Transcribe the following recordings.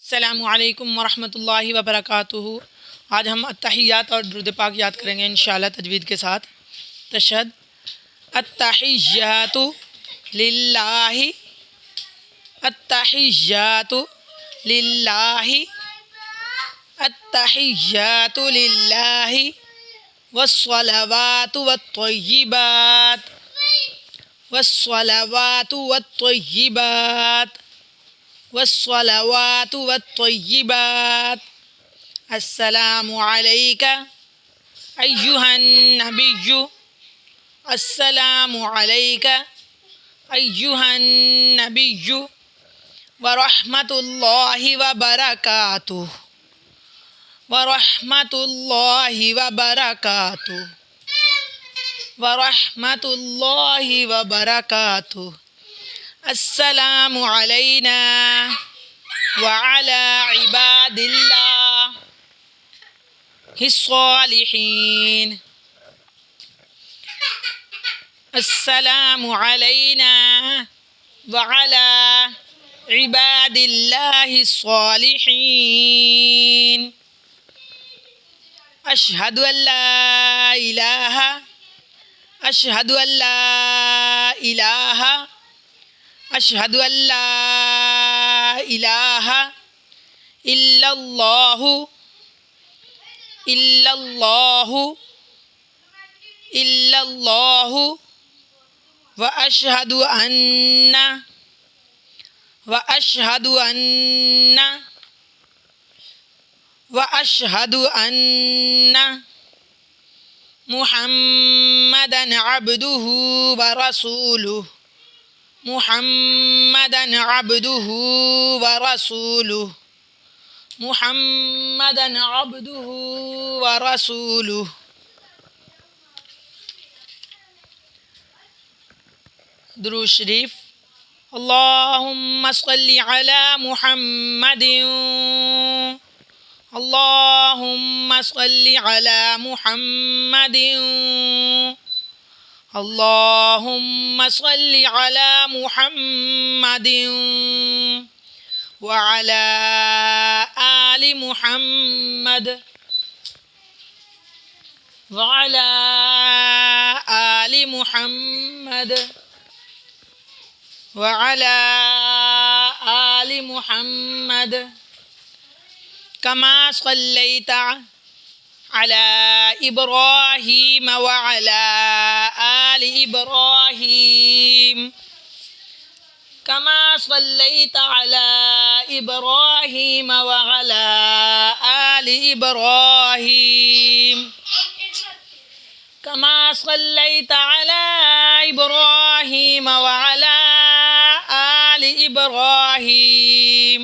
अस्सलामुअलैकुम वरहमतुल्लाहि वबरकातुहू। आज हम अत्तहियात और दुरूद पाक याद करेंगे इंशाअल्लाह तजवीद के साथ। तशहद अत्तहियातु लिल्लाहि, अत्तहियातु लिल्लाहि, अत्तहियातु लिल्लाहि वस्सलावातु वत्तय्यिबात, वस्सलावातु वत्तय्यिबात, वस्सलावातु वत्तय्यिबात। अस्सलामु अलैका अय्युहन नबिय्यु, अस्सलामु अलैका अय्युहन नबिय्यु व रहमतुल्लाहि व बरकातुहु, व रहमतुल्लाहि व बरकातुहु, व रहमतुल्लाहि व बरकातुहु। अस्सलामु अलैना व अला इबादिल्लाहि स्सालिहीन। अस्सलामु अलैना व अला इबादिल्लाहि स्सालिहीन। अशहदु अल्ला इलाहा, अशहदु अल्ला इलाहा, अशहदु अल्ला इलाहा इल्लल्लाहु, इल्लल्लाहु, इल्लल्लाहु व अशहदु अन्ना, व अशहदु अन्ना, व अशहदु अन्ना मुहम्मदन अब्दुहु व रसूलुहु, मुहम्मदन अब्दुहु व रसूलुहु, मुहम्मदन अब्दुहु व रसूलुहु। दुरूद शरीफ। अल्लाहुम्मा सल्लि अला मुहम्मदिन, अल्लाहुम्मा सल्लि अला मुहम्मदिन, अल्लाहुम्मा सल्लि अला मुहम्मदिन व अला आलि मुहम्मद, व अला आलि मुहम्मद, व अला आलि मुहम्मद कमा सल्लैता अला इब्राहीम व अला आलि इब्राहीम, कमा सल्लैता अला इब्राहीम व अला आलि इब्राहीम, कमा सल्लैता अला इब्राहीम व अला आलि इब्राहीम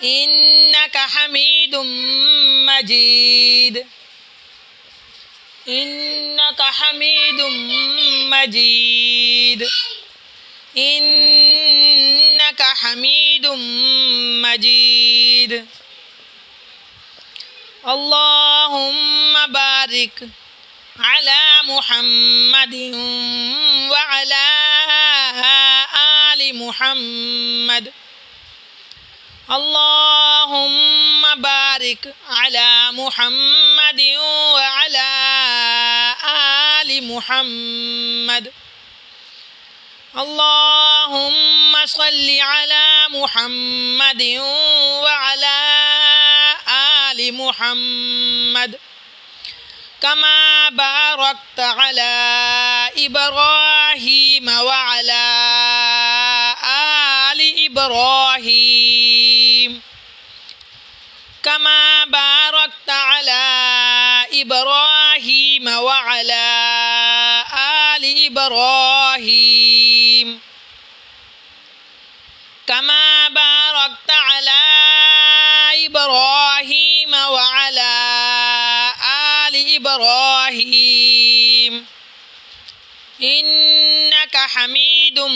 इन्नका हमीदुम मजीद, इन्नका हमीदुम मजीद, इन्नका हमीदुम मजीद। अल्लाहुम्मा बारिक अला मुहम्मदिन व अला आलि मुहम्मद, अल्लाहुम्मा बारिक अला मुहम्मदिन व अला आलि मुहम्मद, अल्लाहुम्मा सल्लि अला मुहम्मदिन व अला आलि मुहम्मद कमा बारकता अला इब्राहीम व अला आलि इब्राहीम, कमा बारकता अला इब्राहीम व अला आलि इब्राहीम, कमा बारकता अला इब्राहीम व अला आलि इब्राहीम इन्नका हमीदुम